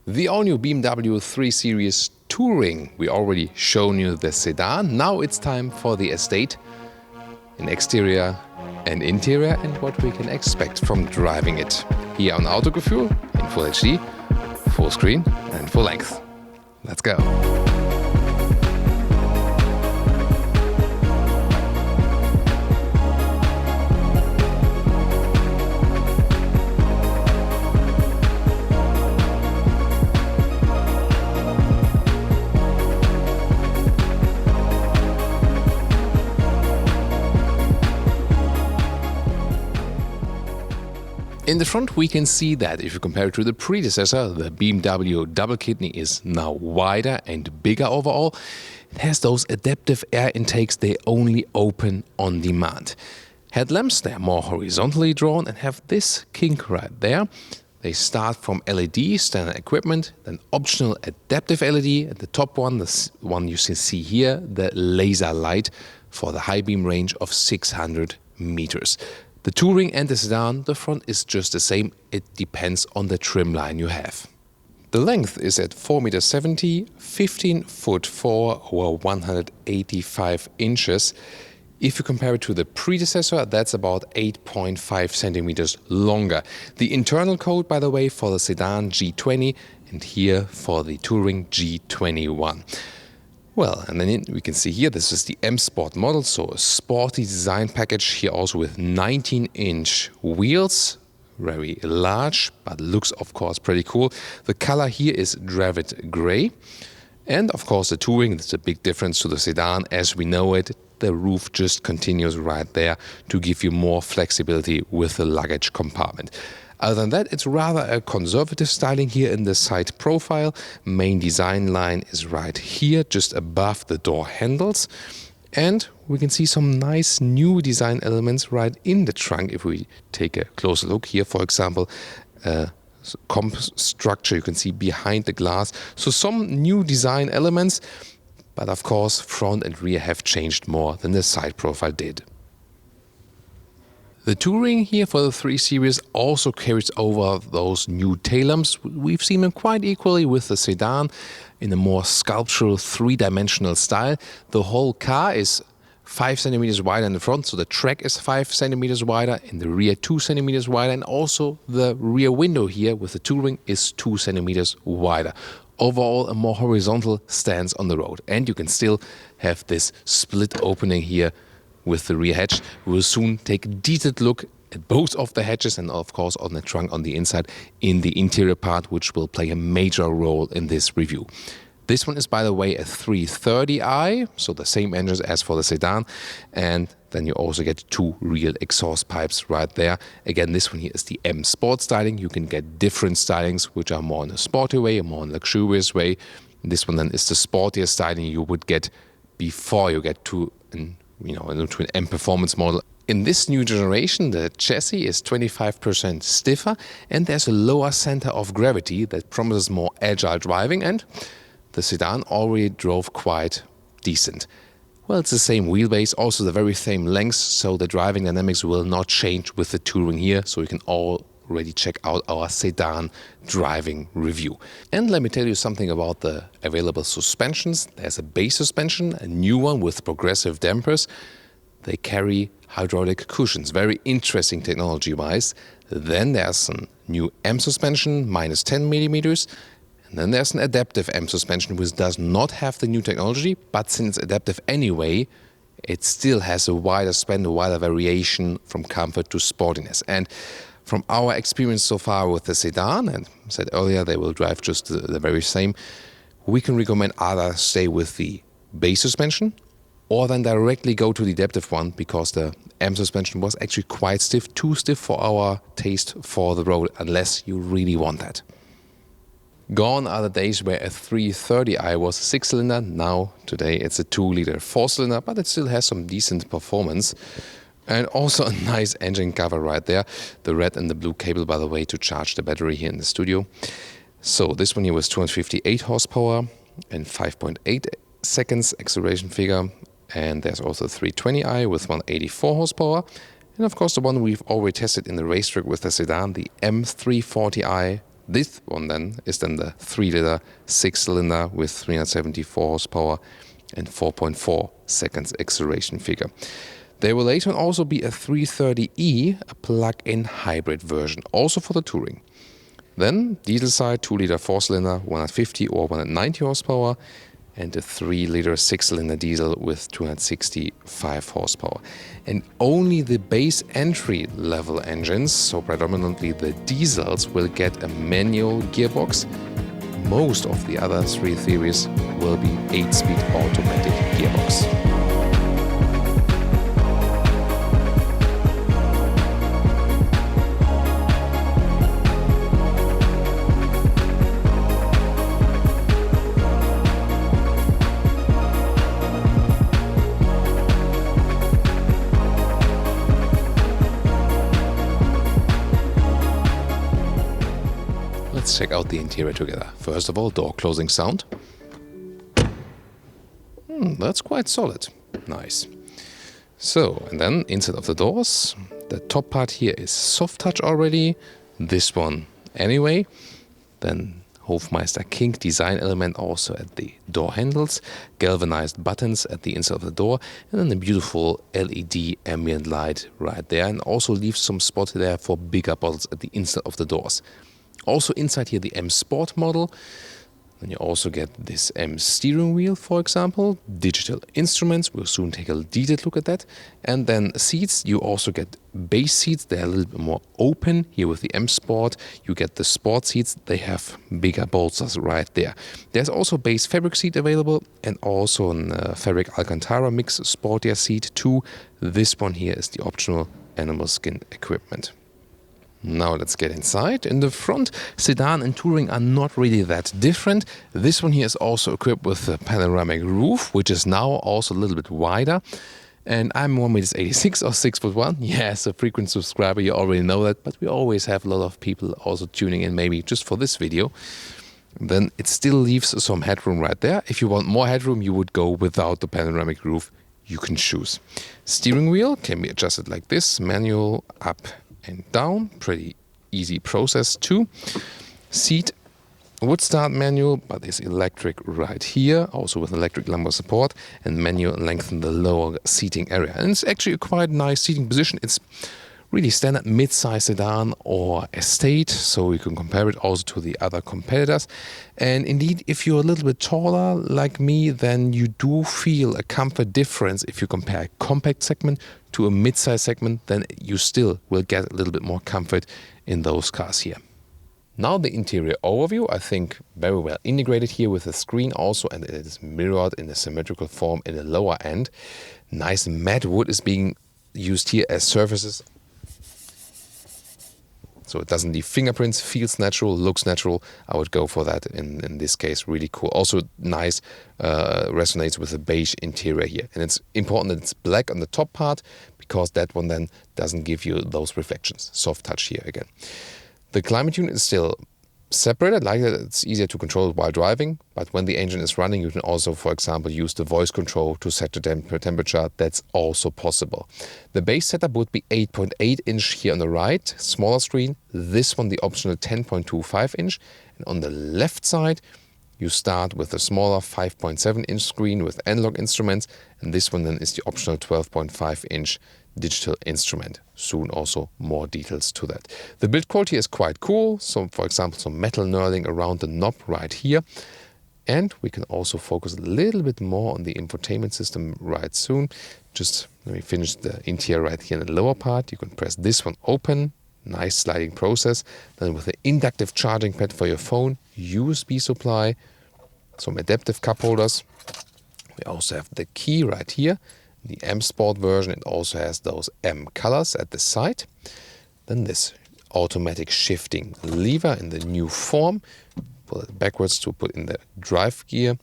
The all-new BMW 3 Series Touring. We already shown you the sedan. Now it's time for the estate in exterior and interior and what we can expect from driving it. Here on Autogefühl in Full HD, full screen and full length. Let's go. In the front we can see that if you compare it to the predecessor, the BMW double kidney is now wider and bigger overall. It has those adaptive air intakes, they only open on demand. Headlamps, they are more horizontally drawn and have this kink right there. They start from LED, standard equipment, then optional adaptive LED, and the top one, the one you see here, the laser light for the high beam range of 600 meters. The Touring and the sedan, the front is just the same, it depends on the trim line you have. The length is at 4.70 m, 15'4" or 185 inches. If you compare it to the predecessor, that's about 8.5 centimeters longer. The internal code, by the way, for the sedan G20 and here for the Touring G21. Well, and then we can see here, this is the M Sport model, so a sporty design package here also with 19-inch wheels, very large, but looks of course pretty cool. The color here is Dravid Grey. And of course the Touring, that's a big difference to the sedan as we know it. The roof just continues right there to give you more flexibility with the luggage compartment. Other than that, it's rather a conservative styling here in the side profile. Main design line is right here, just above the door handles. And we can see some nice new design elements right in the trunk. If we take a closer look here, for example, comp structure you can see behind the glass. So some new design elements, but of course front and rear have changed more than the side profile did. The Touring here for the 3 Series also carries over those new tail lamps. We've seen them quite equally with the sedan in a more sculptural three-dimensional style. The whole car is 5 centimeters wider in the front, so the track is 5 centimeters wider, in the rear 2 centimeters wider, and also the rear window here with the Touring is 2 centimeters wider. Overall, a more horizontal stance on the road. And you can still have this split opening here with the rear hatch. We will soon take a detailed look at both of the hatches and of course on the trunk on the inside in the interior part, which will play a major role in this review. This one is, by the way, a 330i, so the same engines as for the sedan. And then you also get 2 real exhaust pipes right there. Again, this one here is the M Sport styling. You can get different stylings, which are more in a sporty way, a more luxurious way. This one then is the sportier styling you would get before you get to an M performance model. In this new generation, the chassis is 25% stiffer and there's a lower center of gravity that promises more agile driving, and the sedan already drove quite decent. Well, it's the same wheelbase, also the very same length, so the driving dynamics will not change with the Touring here, so you can already check out our sedan driving review. And let me tell you something about the available suspensions. There's a base suspension, a new one with progressive dampers. They carry hydraulic cushions, very interesting technology-wise. Then there's a new M suspension, minus 10 millimeters. And then there's an adaptive M suspension, which does not have the new technology, but since it's adaptive anyway, it still has a wider span, a wider variation from comfort to sportiness. And from our experience so far with the sedan, and I said earlier they will drive just the very same, we can recommend either stay with the base suspension or then directly go to the adaptive one, because the M suspension was actually quite stiff, too stiff for our taste for the road, unless you really want that. Gone are the days where a 330i was a 6-cylinder. Now, today, it's a 2-liter 4-cylinder, but it still has some decent performance. And also a nice engine cover right there. The red and the blue cable, by the way, to charge the battery here in the studio. So this one here was 258 horsepower and 5.8 seconds acceleration figure. And there's also a 320i with 184 horsepower. And of course the one we've already tested in the racetrack with the sedan, the M340i This one then is then the 3-liter 6-cylinder with 374 horsepower and 4.4 seconds acceleration figure. There will later on also be a 330e, a plug-in hybrid version, also for the touring. Then diesel side, 2-liter 4-cylinder, 150 or 190 horsepower, and a 3-liter 6-cylinder diesel with 265 horsepower. And only the base entry level engines, so predominantly the diesels, will get a manual gearbox. Most of the other 3 series will be 8-speed automatic gearbox. Let's check out the interior together. First of all, door closing sound. That's quite solid. Nice. So, and then inside of the doors, the top part here is soft touch already. This one anyway. Then Hofmeister kink design element also at the door handles, galvanized buttons at the inside of the door, and then the beautiful LED ambient light right there, and also leaves some spot there for bigger bottles at the inside of the doors. Also inside here the M Sport model. Then you also get this M steering wheel, for example, digital instruments. We'll soon take a detailed look at that. And then seats, you also get base seats. They're a little bit more open. Here with the M Sport, you get the sport seats. They have bigger bolsters right there. There's also base fabric seat available and also a fabric Alcantara mix sportier seat too. This one here is the optional animal skin equipment. Now let's get inside. In the front, sedan and touring are not really that different. This one here is also equipped with a panoramic roof, which is now also a little bit wider. And I'm 1m86 or 6'1". Yes, a frequent subscriber, you already know that, but we always have a lot of people also tuning in maybe just for this video. Then it still leaves some headroom right there. If you want more headroom, you would go without the panoramic roof. You can choose. Steering wheel can be adjusted like this, manual up and down, pretty easy process too. Seat would start manual, but is electric right here, also with electric lumbar support, and manual lengthen the lower seating area. And it's actually a quite nice seating position. It's really standard mid-size sedan or estate, so you can compare it also to the other competitors. And indeed, if you're a little bit taller like me, then you do feel a comfort difference if you compare a compact segment to a mid-size segment, then you still will get a little bit more comfort in those cars here. Now the interior overview, I think very well integrated here with the screen also, and it is mirrored in a symmetrical form in the lower end. Nice matte wood is being used here as surfaces, so it doesn't leave fingerprints, feels natural, looks natural. I would go for that in this case, really cool. Also nice, resonates with the beige interior here. And it's important that it's black on the top part, because that one then doesn't give you those reflections. Soft touch here again. The climate unit is still separated, like that. It's easier to control while driving, but when the engine is running, you can also, for example, use the voice control to set the temperature. That's also possible. The base setup would be 8.8 inch here on the right, smaller screen. This one, the optional 10.25 inch. And on the left side, you start with a smaller 5.7 inch screen with analog instruments. And this one then is the optional 12.5 inch digital instrument. Soon also more details to that. The build quality is quite cool. So for example, some metal knurling around the knob right here. And we can also focus a little bit more on the infotainment system right soon. Just let me finish the interior right here in the lower part. You can press this one open. Nice sliding process. Then with the inductive charging pad for your phone, USB supply, some adaptive cup holders. We also have the key right here. The M Sport version, it also has those M colors at the side. Then this automatic shifting lever in the new form. Pull it backwards to put in the drive gear.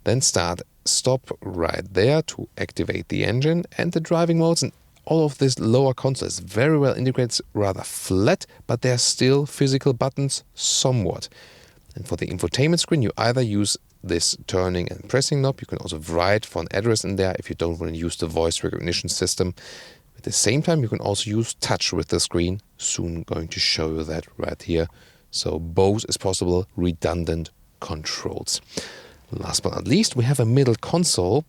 Then start, stop right there to activate the engine and the driving modes. And all of this lower console is very well integrated, rather flat, but there are still physical buttons somewhat. And for the infotainment screen, you either use this turning and pressing knob. You can also write for an address in there if you don't want to use the voice recognition system. At the same time, you can also use touch with the screen. Soon going to show you that right here. So both is possible, redundant controls. Last but not least, we have a middle console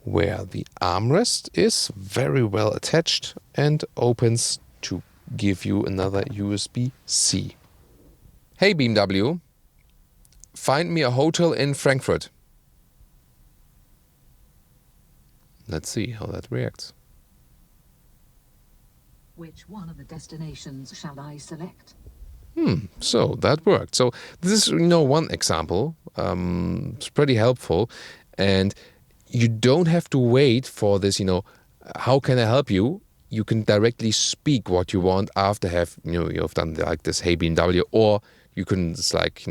where the armrest is very well attached and opens to give you another USB-C. Hey BMW, find me a hotel in Frankfurt. Let's see how that reacts. Which one of the destinations shall I select? So that worked. So this is, one example. It's pretty helpful. And you don't have to wait for this, how can I help you? You can directly speak what you want after you've done like this, hey BMW, or you can select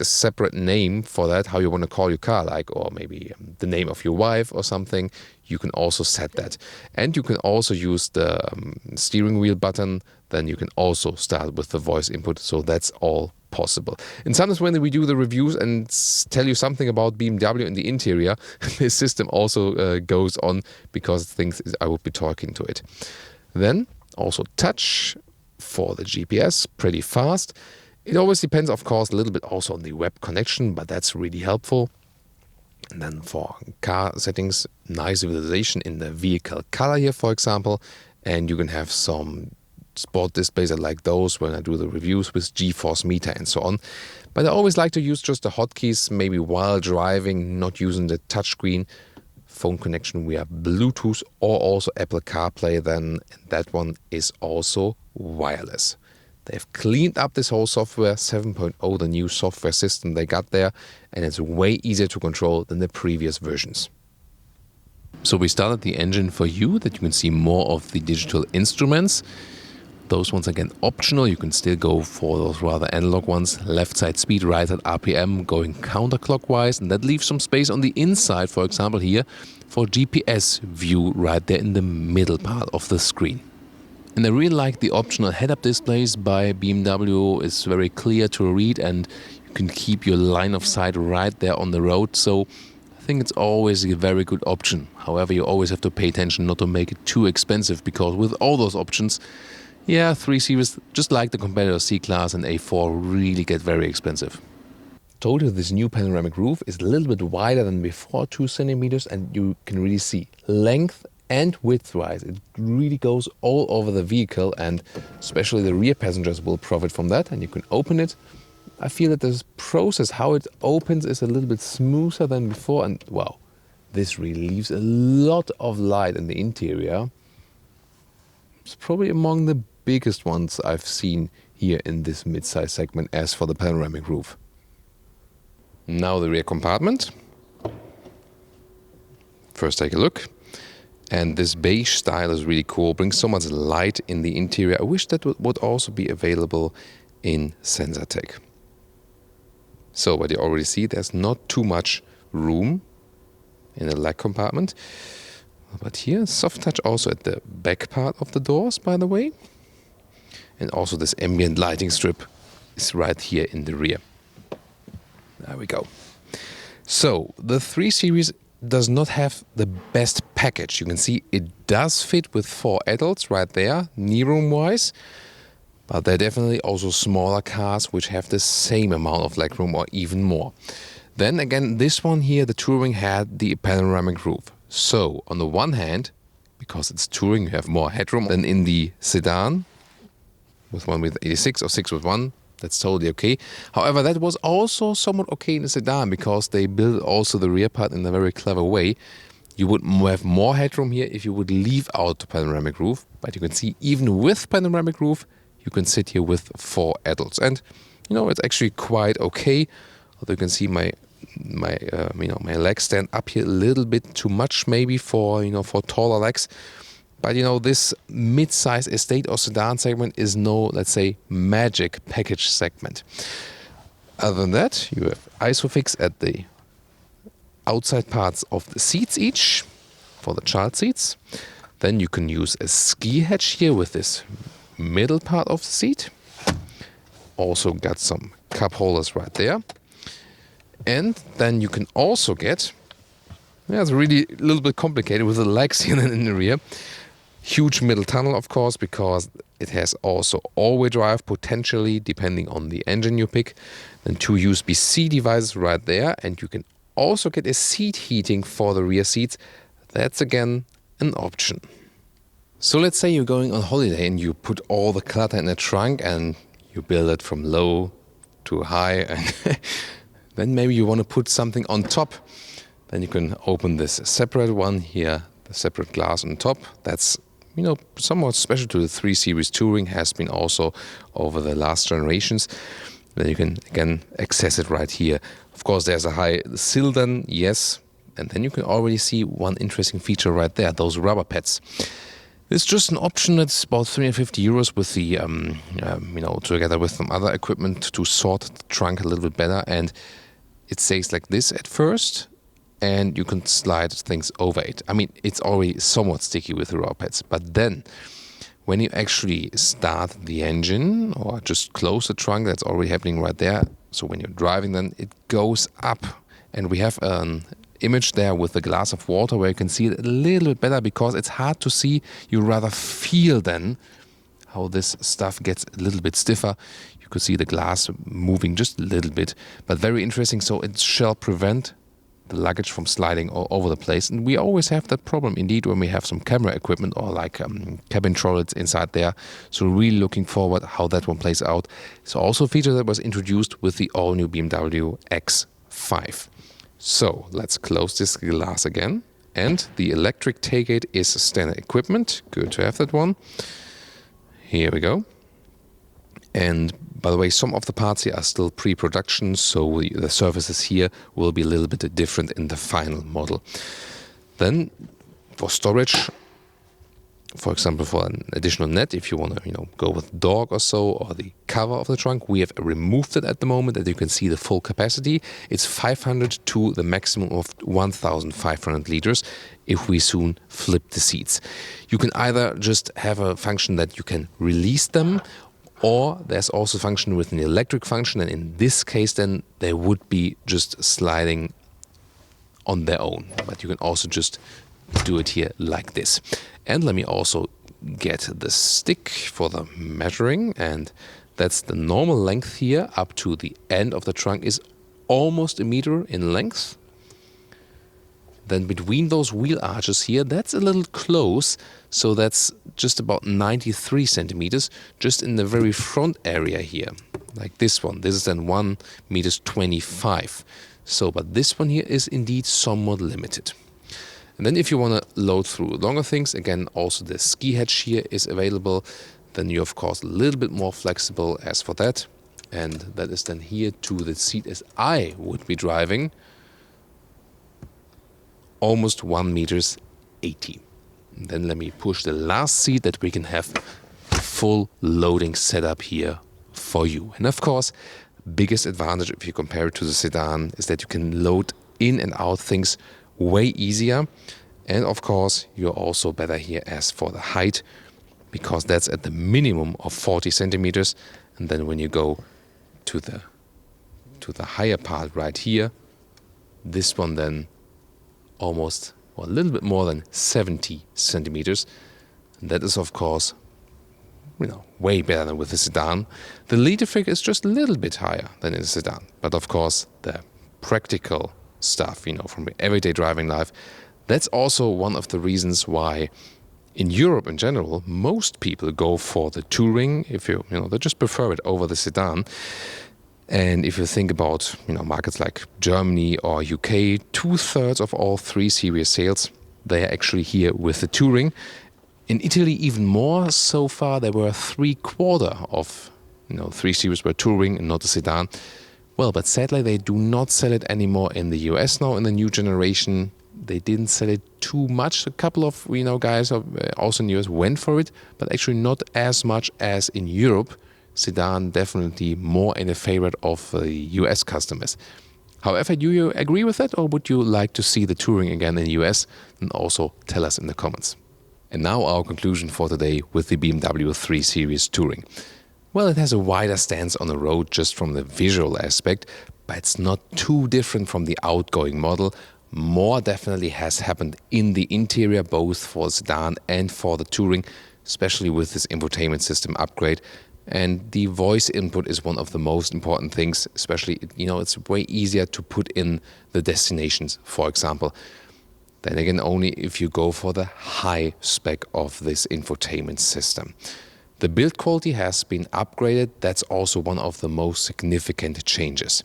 a separate name for that, how you want to call your car, or maybe the name of your wife or something. You can also set that. And you can also use the steering wheel button. Then you can also start with the voice input. So that's all possible. And sometimes when we do the reviews and tell you something about BMW in the interior, the system also goes on because it thinks I would be talking to it. Then also touch for the GPS, pretty fast. It always depends, of course, a little bit also on the web connection, but that's really helpful. And then for car settings, nice visualization in the vehicle color here, for example. And you can have some sport displays. I like those when I do the reviews with G-force meter and so on. But I always like to use just the hotkeys, maybe while driving, not using the touchscreen. Phone connection, we have Bluetooth or also Apple CarPlay. Then that one is also wireless. They've cleaned up this whole software, 7.0, the new software system they got there, and it's way easier to control than the previous versions. So we started the engine for you, that you can see more of the digital instruments. Those ones again optional, you can still go for those rather analog ones. Left side speed, right side RPM, going counterclockwise, and that leaves some space on the inside, for example here, for GPS view right there in the middle part of the screen. And I really like the optional head-up displays by BMW. It's very clear to read and you can keep your line of sight right there on the road. So I think it's always a very good option. However, you always have to pay attention not to make it too expensive, because with all those options, 3 Series, just like the competitor C-Class and A4, really get very expensive. Total, this new panoramic roof is a little bit wider than before, 2 centimeters, and you can really see length and width-wise, it really goes all over the vehicle, and especially the rear passengers will profit from that. And you can open it. I feel that this process, how it opens, is a little bit smoother than before, and wow, this really leaves a lot of light in the interior. It's probably among the biggest ones I've seen here in this mid-size segment as for the panoramic roof. Now the rear compartment. First take a look. And this beige style is really cool, brings so much light in the interior. I wish that would also be available in SensorTech. So, but you already see there's not too much room in the leg compartment. But here, soft touch also at the back part of the doors, by the way. And also this ambient lighting strip is right here in the rear. There we go. So, the 3 Series does not have the best package. You can see it does fit with 4 adults right there, knee room wise, but there are definitely also smaller cars which have the same amount of legroom or even more. Then again, this one here, the Touring, had the panoramic roof. So on the one hand, because it's Touring, you have more headroom than in the sedan with 1 with 86 or 6 with 1. That's totally okay. However, that was also somewhat okay in the sedan, because they built also the rear part in a very clever way. You would have more headroom here if you would leave out the panoramic roof. But you can see even with panoramic roof, you can sit here with 4 adults. And, it's actually quite okay. Although you can see my legs stand up here a little bit too much maybe for taller legs. But this mid-size estate or sedan segment is no, let's say, magic package segment. Other than that, you have ISOFIX at the outside parts of the seats each for the child seats. Then you can use a ski hatch here with this middle part of the seat. Also got some cup holders right there. And then you can also get, it's really a little bit complicated with the legs here in the rear. Huge middle tunnel, of course, because it has also all-wheel drive, potentially, depending on the engine you pick. Then 2 USB-C devices right there, and you can also get a seat heating for the rear seats. That's, again, an option. So let's say you're going on holiday and you put all the clutter in the trunk and you build it from low to high, and then maybe you want to put something on top. Then you can open this separate one here, the separate glass on top. That's, you know, somewhat special to the 3 Series Touring, has been also over the last generations. Then you can, again, access it right here. Of course, there's a high sill then, yes. And then you can already see one interesting feature right there, those rubber pads. It's just an option that's about 350 euros with the, you know, together with some other equipment to sort the trunk a little bit better. And it stays like this at first, and you can slide things over it. I mean, it's already somewhat sticky with the rubber pads, but then when you actually start the engine or just close the trunk, that's already happening right there. So when you're driving, then it goes up, and we have an image there with a glass of water where you can see it a little bit better, because it's hard to see. You rather feel then how this stuff gets a little bit stiffer. You could see the glass moving just a little bit, but very interesting. So it shall prevent the luggage from sliding all over the place. And we always have that problem indeed when we have some camera equipment or like cabin trolleys inside there. So really looking forward how that one plays out. It's also a feature that was introduced with the all-new BMW X5. So let's close this glass again. And the electric tailgate is standard equipment. Good to have that one. Here we go. And by the way, some of the parts here are still pre-production, so the surfaces here will be a little bit different in the final model. Then for storage, for example, for an additional net, if you want to, you know, go with dog or so, or the cover of the trunk, we have removed it at the moment, and you can see the full capacity. It's 500 to the maximum of 1,500 liters if we soon flip the seats. You can either just have a function that you can release them, or there's also a function with an electric function, and in this case then they would be just sliding on their own. But you can also just do it here like this. And let me also get the stick for the measuring, and that's the normal length here up to the end of the trunk is almost a meter in length. Then between those wheel arches here, that's a little close, so that's just about 93 centimeters, just in the very front area here, like this one. This is then 1 meter 25. So, but this one here is indeed somewhat limited. And then if you want to load through longer things, again, also the ski hatch here is available. Then you're, of course, a little bit more flexible as for that. And that is then here to the seat as I would be driving. Almost 1 meter 80. And then let me push the last seat that we can have full loading setup here for you. And of course, biggest advantage if you compare it to the sedan is that you can load in and out things way easier. And of course, you're also better here as for the height, because that's at the minimum of 40 centimeters. And then when you go to the higher part right here, this one then almost, well, a little bit more than 70 centimeters. And that is, of course, you know, way better than with the sedan. The liter figure is just a little bit higher than in the sedan. But of course, the practical stuff, you know, from everyday driving life, that's also one of the reasons why in Europe in general, most people go for the touring. If you know, they just prefer it over the sedan. And if you think about, you know, markets like Germany or UK, 2/3 of all 3 Series sales, they are actually here with the touring. In Italy, even more so far, there were 3/4 of, you know, 3 Series were touring and not the sedan. Well, but sadly, they do not sell it anymore in the US now in the new generation. They didn't sell it too much. A couple of, you know, guys also in the US went for it, but actually not as much as in Europe. Sedan definitely more in a favorite of the US customers. However, do you agree with that, or would you like to see the touring again in the US? And also tell us in the comments. And now our conclusion for today with the BMW 3 Series Touring. Well, it has a wider stance on the road just from the visual aspect, but it's not too different from the outgoing model. More definitely has happened in the interior, both for the sedan and for the touring, especially with this infotainment system upgrade. And the voice input is one of the most important things, especially, it's way easier to put in the destinations, for example. Then again, only if you go for the high spec of this infotainment system. The build quality has been upgraded. That's also one of the most significant changes.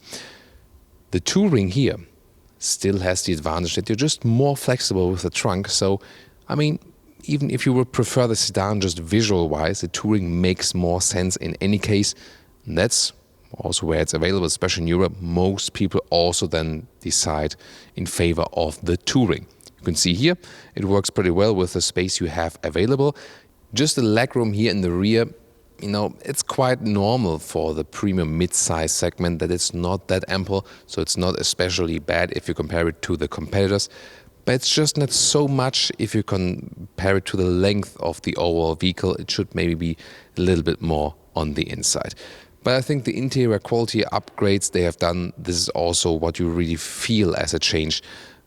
The touring here still has the advantage that you're just more flexible with the trunk. So, even if you would prefer the sedan just visual-wise, the touring makes more sense in any case. And that's also where it's available, especially in Europe. Most people also then decide in favor of the touring. You can see here, it works pretty well with the space you have available. Just the legroom here in the rear, it's quite normal for the premium mid-size segment that it's not that ample, so it's not especially bad if you compare it to the competitors. But it's just not so much if you compare it to the length of the overall vehicle. It should maybe be a little bit more on the inside. But I think the interior quality upgrades they have done, this is also what you really feel as a change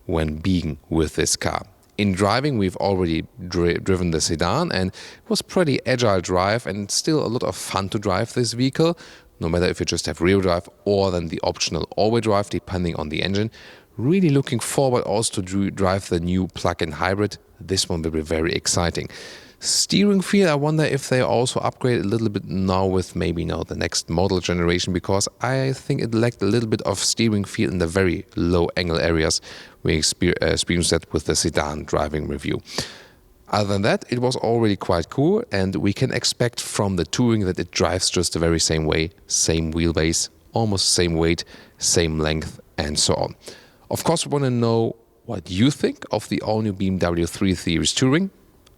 when being with this car. In driving, we've already driven the sedan, and it was pretty agile drive and still a lot of fun to drive this vehicle, no matter if you just have rear drive or then the optional all-wheel drive, depending on the engine. Really looking forward also to drive the new plug-in hybrid. This one will be very exciting. Steering feel, I wonder if they also upgrade a little bit now with maybe the next model generation, because I think it lacked a little bit of steering feel in the very low angle areas. We experienced that with the sedan driving review. Other than that, it was already quite cool, and we can expect from the touring that it drives just the very same way, same wheelbase, almost same weight, same length, and so on. Of course, we want to know what you think of the all-new BMW 3 Series Touring.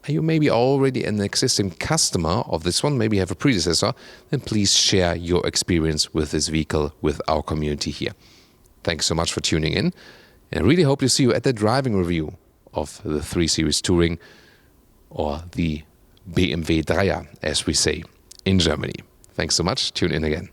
Are you maybe already an existing customer of this one, maybe have a predecessor? Then please share your experience with this vehicle with our community here. Thanks so much for tuning in, and I really hope to see you at the driving review of the 3 Series Touring, or the BMW Dreier, as we say in Germany. Thanks so much. Tune in again.